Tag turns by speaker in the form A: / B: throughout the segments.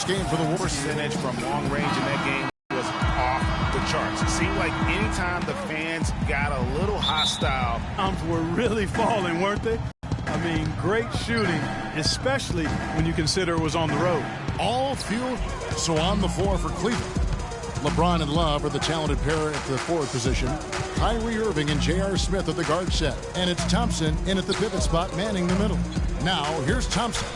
A: game for the Warriors.
B: Percentage from long range in that game was off the charts. It seemed like anytime the fans got a little hostile.
C: Arms were really falling, weren't they? I mean, great shooting, especially when you consider it was on the road.
A: All fuel. So on the floor for Cleveland, LeBron and Love are the talented pair at the forward position. Kyrie Irving and J.R. Smith at the guard set. And it's Thompson in at the pivot spot, manning the middle. Now, here's Thompson.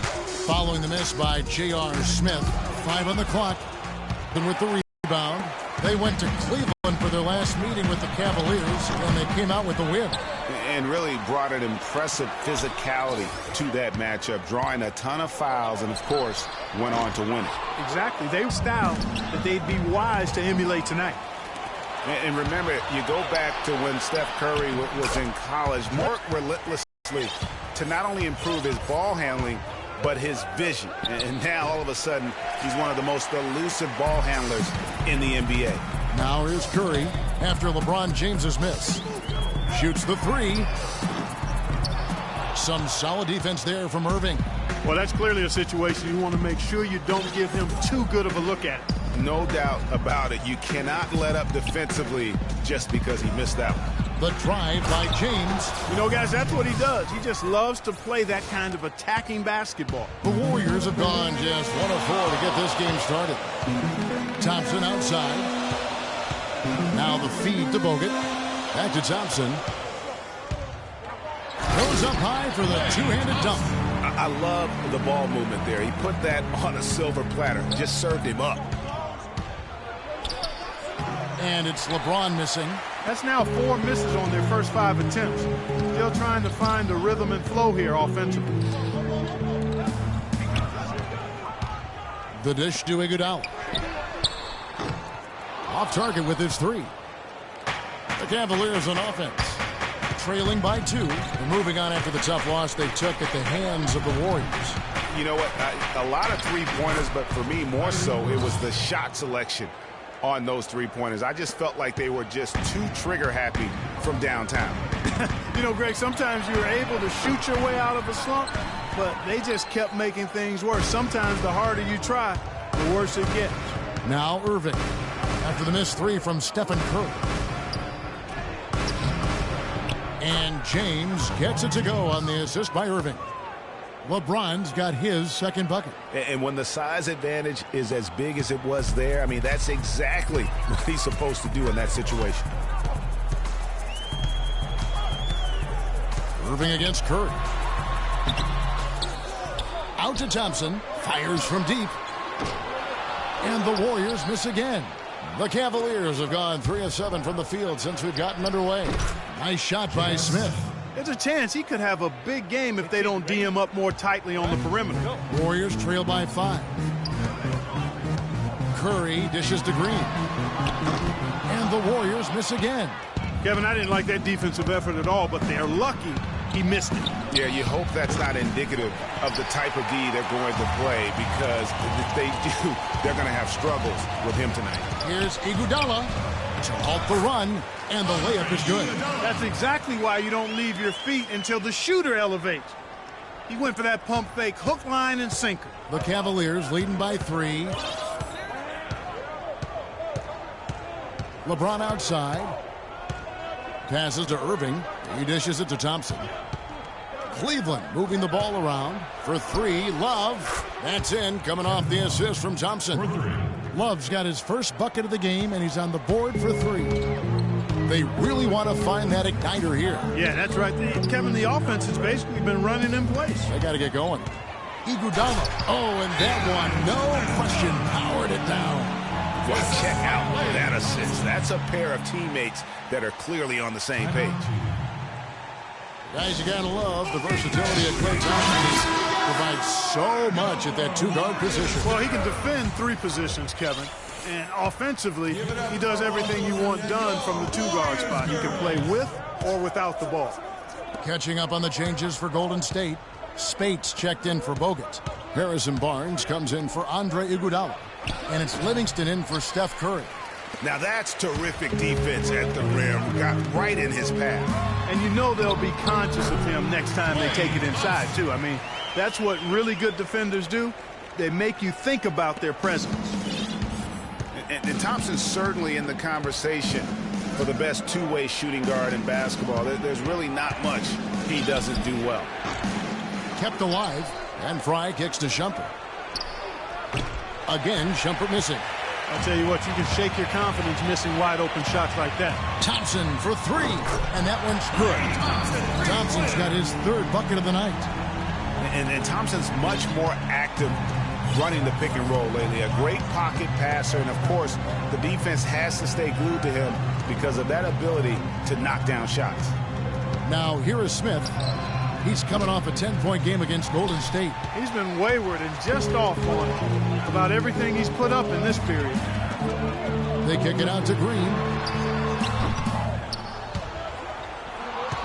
A: Following the miss by J.R. Smith. 5 on the clock. And with the rebound, they went to Cleveland for their last meeting with the Cavaliers, and they came out with the win.
B: And really brought an impressive physicality to that matchup, drawing a ton of fouls and, of course, went on to win it.
C: Exactly. They were style that they'd be wise to emulate tonight.
B: And remember, you go back to when Steph Curry was in college, worked relentlessly to not only improve his ball handling, but his vision. And now, all of a sudden, he's one of the most elusive ball handlers in the NBA.
A: Now here's Curry after LeBron James's miss. Shoots the three. Some solid defense there from Irving.
C: Well, that's clearly a situation you want to make sure you don't give him too good of a look at.
B: No doubt about it. You cannot let up defensively just because he missed out.
A: The drive by James.
C: You know, guys, that's what he does. He just loves to play that kind of attacking basketball.
A: The Warriors have gone just 1 of 4 to get this game started. Thompson outside. Now the feed to Bogut. Back to Thompson. Goes up high for the two-handed dunk.
B: I love the ball movement there. He put that on a silver platter. Just served him up.
A: And it's LeBron missing.
C: That's now 4 misses on their first 5 attempts. Still trying to find the rhythm and flow here offensively.
A: The dish to Iguodala. Off target with his 3. The Cavaliers on offense. Trailing by 2. And moving on after the tough loss they took at the hands of the Warriors.
B: You know what? A lot of three-pointers, but for me, more so, it was the shot selection on those three-pointers. I just felt like they were just too trigger-happy from downtown.
C: You know, Greg, sometimes you're able to shoot your way out of a slump, but they just kept making things worse. Sometimes the harder you try, the worse it gets.
A: Now Irving. After the missed 3 from Stephen Curry. And James gets it to go on the assist by Irving. LeBron's got his second bucket.
B: And when the size advantage is as big as it was there, I mean, that's exactly what he's supposed to do in that situation.
A: Irving against Curry. Out to Thompson. Fires from deep. And the Warriors miss again. The Cavaliers have gone 3 of 7 from the field since we've gotten underway. Nice shot by Smith.
C: There's a chance he could have a big game if they don't D him up more tightly on the perimeter.
A: Warriors trail by 5. Curry dishes to Green. And the Warriors miss again.
C: Kevin, I didn't like that defensive effort at all, but they're lucky he missed it.
B: Yeah, you hope that's not indicative of the type of D they're going to play, because if they do, they're going to have struggles with him tonight.
A: Here's Iguodala to halt the run, and the layup is good.
C: That's exactly why you don't leave your feet until the shooter elevates. He went for that pump fake, hook, line, and sinker.
A: The Cavaliers leading by 3. LeBron outside. Passes to Irving. He dishes it to Thompson. Cleveland moving the ball around for 3. Love. That's in, coming off the assist from Thompson. Love's got his first bucket of the game, and he's on the board for 3. They really want to find that igniter here.
C: Yeah, that's right. Kevin, the offense has basically been running in place.
A: They got to get going. Iguodala. Oh, and that one, no question, powered it down.
B: Well, check out that assist. That's a pair of teammates that are clearly on the same page.
A: Guys, you gotta love the versatility of Klay Thompson. He provides so much at that 2-guard position.
C: Well, he can defend 3 positions, Kevin. And offensively, he does everything you want done from the 2-guard spot. He can play with or without the ball.
A: Catching up on the changes for Golden State. Spates checked in for Bogut. Harrison Barnes comes in for Andre Iguodala. And it's Livingston in for Steph Curry.
B: Now that's terrific defense at the rim. Got right in his path.
C: And you know they'll be conscious of him next time they take it inside, too. I mean, that's what really good defenders do. they make you think about their presence.
B: And Thompson's certainly in the conversation for the best two-way shooting guard in basketball. There's really not much he doesn't do well.
A: Kept alive, and Fry kicks to Shumpert. Again, Shumpert missing.
C: I'll tell you what, you can shake your confidence missing wide-open shots like that.
A: Thompson for three, and that one's good. Thompson's got his third bucket of the night.
B: And Thompson's much more active running the pick and roll lately. A great pocket passer, and of course, the defense has to stay glued to him because of that ability to knock down shots.
A: Now, here is Smith. He's coming off a 10-point game against Golden State.
C: He's been wayward and just off on about everything he's put up in this period.
A: They kick it out to Green.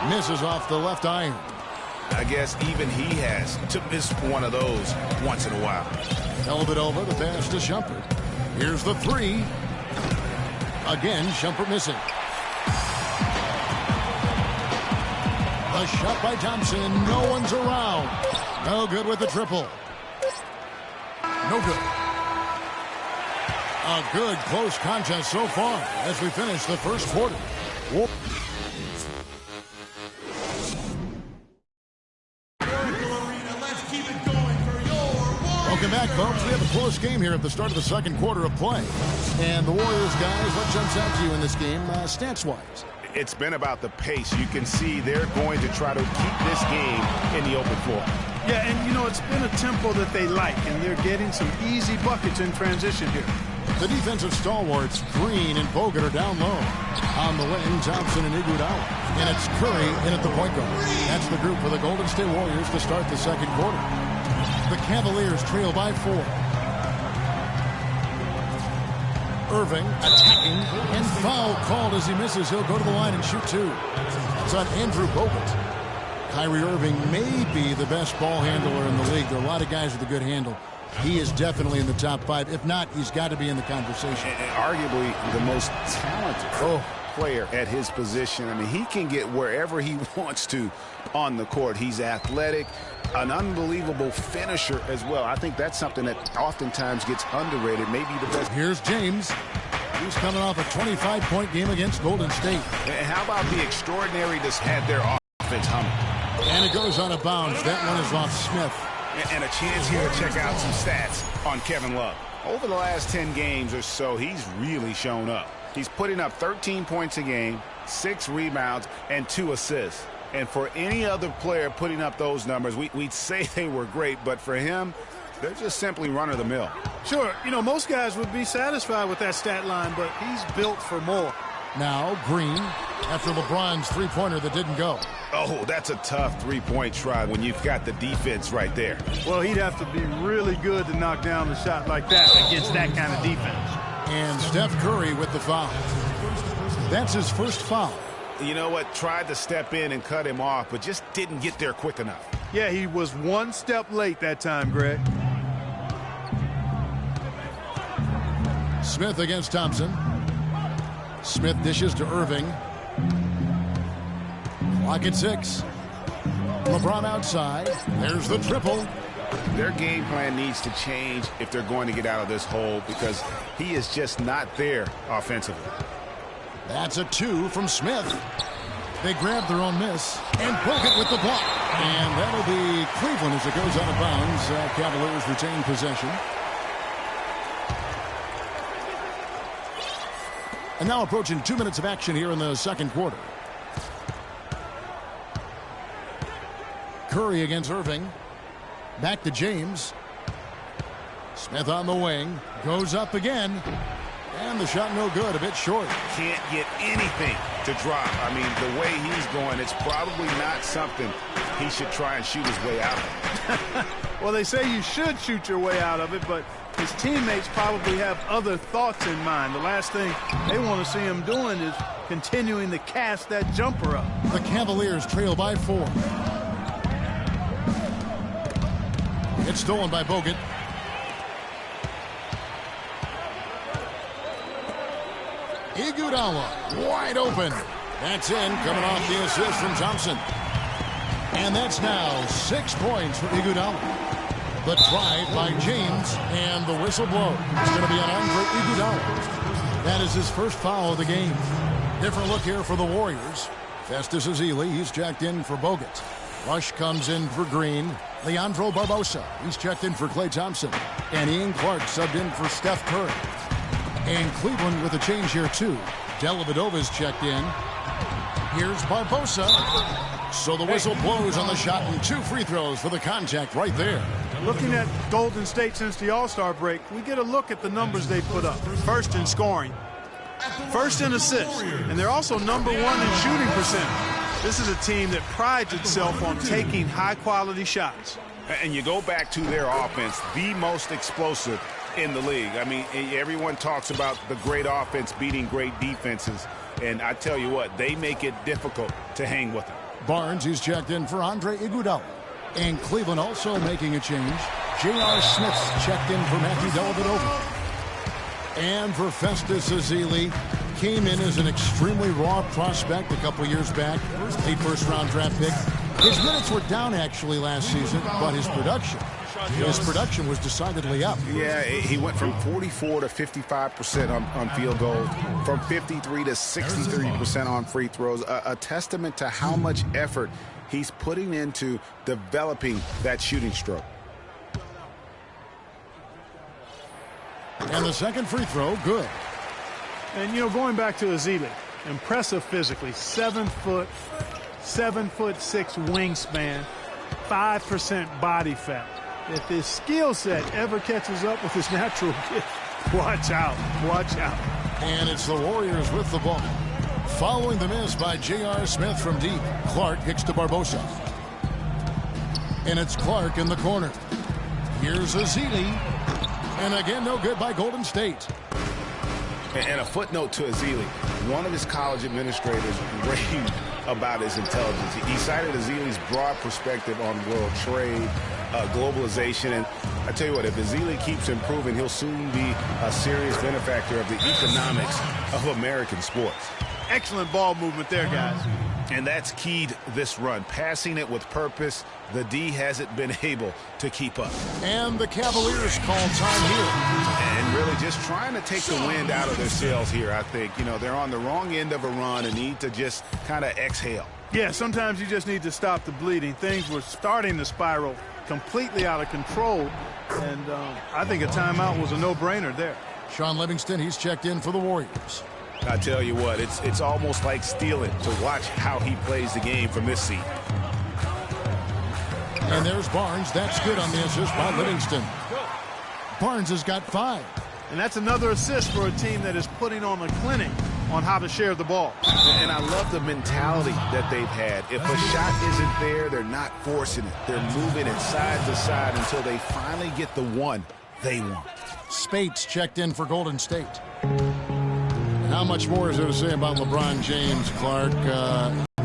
A: Misses off the left iron.
B: I guess even he has to miss one of those once in a while.
A: Held it over, the pass to Shumpert. Here's the three. Again, Shumpert missing. A shot by Thompson. No one's around. No good with the triple. No good. A good close contest so far as we finish the first quarter. Welcome back, folks. We have a close game here at the start of the second quarter of play. And the Warriors, guys, what jumps out to you in this game, stats-wise?
B: It's been about the pace. You can see they're going to try to keep this game in the open floor.
C: Yeah, and, you know, it's been a tempo that they like, and they're getting some easy buckets in transition here.
A: The defensive stalwarts, Green and Bogut, are down low. On the wing, Thompson and Iguodala. And it's Curry in at the point guard. That's the group for the Golden State Warriors to start the second quarter. The Cavaliers trail by 4. Irving attacking, and foul called as he misses. He'll go to the line and shoot two. It's on Andrew Bogut. Kyrie Irving may be the best ball handler in the league. There are a lot of guys with a good handle. He is definitely in the top 5. If not, he's got to be in the conversation.
B: And arguably the most talented player at his position. I mean, he can get wherever he wants to on the court. He's athletic, an unbelievable finisher as well. I think that's something that oftentimes gets underrated, maybe the best.
A: Here's James. He's coming off a 25-point game against Golden State.
B: And how about the extraordinary that's had their offense humming?
A: And it goes out of bounds. That one is off Smith.
B: And a chance here to check out some stats on Kevin Love. Over the last 10 games or so, he's really shown up. He's putting up 13 points a game, 6 rebounds, and 2 assists. And for any other player putting up those numbers, we'd say they were great, but for him, they're just simply run-of-the-mill.
C: Sure, you know, most guys would be satisfied with that stat line, but he's built for more.
A: Now, Green, after LeBron's three-pointer that didn't go.
B: Oh, that's a tough three-point try when you've got the defense right there.
C: Well, he'd have to be really good to knock down a shot like that against that kind of defense.
A: And Steph Curry with the foul. That's his first foul.
B: You know what? Tried to step in and cut him off, but just didn't get there quick enough.
C: Yeah, he was one step late that time, Greg.
A: Smith against Thompson. Smith dishes to Irving. Clock at 6. LeBron outside. There's the triple.
B: Their game plan needs to change if they're going to get out of this hole because he is just not there offensively.
A: That's a 2 from Smith. They grab their own miss. And Bogut with the block. And that'll be Cleveland as it goes out of bounds. Cavaliers retain possession. And now approaching 2 minutes of action here in the second quarter. Curry against Irving. Back to James. Smith on the wing. Goes up again. And the shot no good. A bit short.
B: Can't get anything to drop. I mean, the way he's going, it's probably not something he should try and shoot his way out of.
C: Well, they say you should shoot your way out of it, but his teammates probably have other thoughts in mind. The last thing they want to see him doing is continuing to cast that jumper up.
A: The Cavaliers trail by 4. It's stolen by Bogut. Iguodala wide open. That's in, coming off the assist from Thompson. And that's now 6 points for Iguodala. The drive by James, and the whistle blows. It's going to be on Andre Iguodala. That is his first foul of the game. Different look here for the Warriors. Festus Ezeli, he's checked in for Bogut. Rush comes in for Green. Leandro Barbosa, he's checked in for Klay Thompson. And Ian Clark subbed in for Steph Curry. And Cleveland with a change here too. Dellavedova's checked in. Here's Barbosa. So the whistle blows on the shot, and 2 free throws for the contact right there.
C: Looking at Golden State since the All-Star break, we get a look at the numbers they put up. First in scoring, first in assists, and they're also number 1 in shooting percentage. This is a team that prides itself on taking high-quality shots.
B: And you go back to their offense, the most explosive in the league. I mean, everyone talks about the great offense beating great defenses, and I tell you what, they make it difficult to hang with them.
A: Barnes, he's checked in for Andre Iguodala. And Cleveland also making a change. J.R. Smith's checked in for Matthew Dellavedova. And for Festus Ezeli, came in as an extremely raw prospect a couple years back. A first-round draft pick. His minutes were down actually last season, but his production was decidedly up.
B: Yeah, he went from 44 to 55% on field goals, from 53 to 63% on free throws. A testament to how much effort he's putting into developing that shooting stroke.
A: And the second free throw, good.
C: And, you know, going back to Ezeli, impressive physically, 7 foot, 7'6" wingspan, 5% body fat. If his skill set ever catches up with his natural gift, watch out, watch out.
A: And it's the Warriors with the ball. Following the miss by J.R. Smith from deep, Clark kicks to Barbosa. And it's Clark in the corner. Here's Ezeli. And again, no good by Golden State.
B: And a footnote to Ezeli. One of his college administrators raved about his intelligence. He cited Ezeli's broad perspective on world trade, globalization. And I tell you what, if Ezeli keeps improving, he'll soon be a serious benefactor of the economics of American sports.
C: Excellent ball movement there, guys.
B: And that's keyed this run. Passing it with purpose, the D hasn't been able to keep up.
A: And the Cavaliers call time here.
B: And really just trying to take the wind out of their sails here, I think. You know, they're on the wrong end of a run and need to just kind of exhale.
C: Yeah, sometimes you just need to stop the bleeding. Things were starting to spiral completely out of control, and I think a timeout was a no-brainer there.
A: Shaun Livingston, he's checked in for the Warriors.
B: I tell you what, it's almost like stealing to watch how he plays the game from this seat.
A: And there's Barnes. That's good on the assist by Livingston. Barnes has got 5.
C: And that's another assist for a team that is putting on a clinic on how to share the ball.
B: And I love the mentality that they've had. If a shot isn't there, they're not forcing it. They're moving it side to side until they finally get the one they want.
A: Spates checked in for Golden State. How much more is there to say about LeBron James, Clark?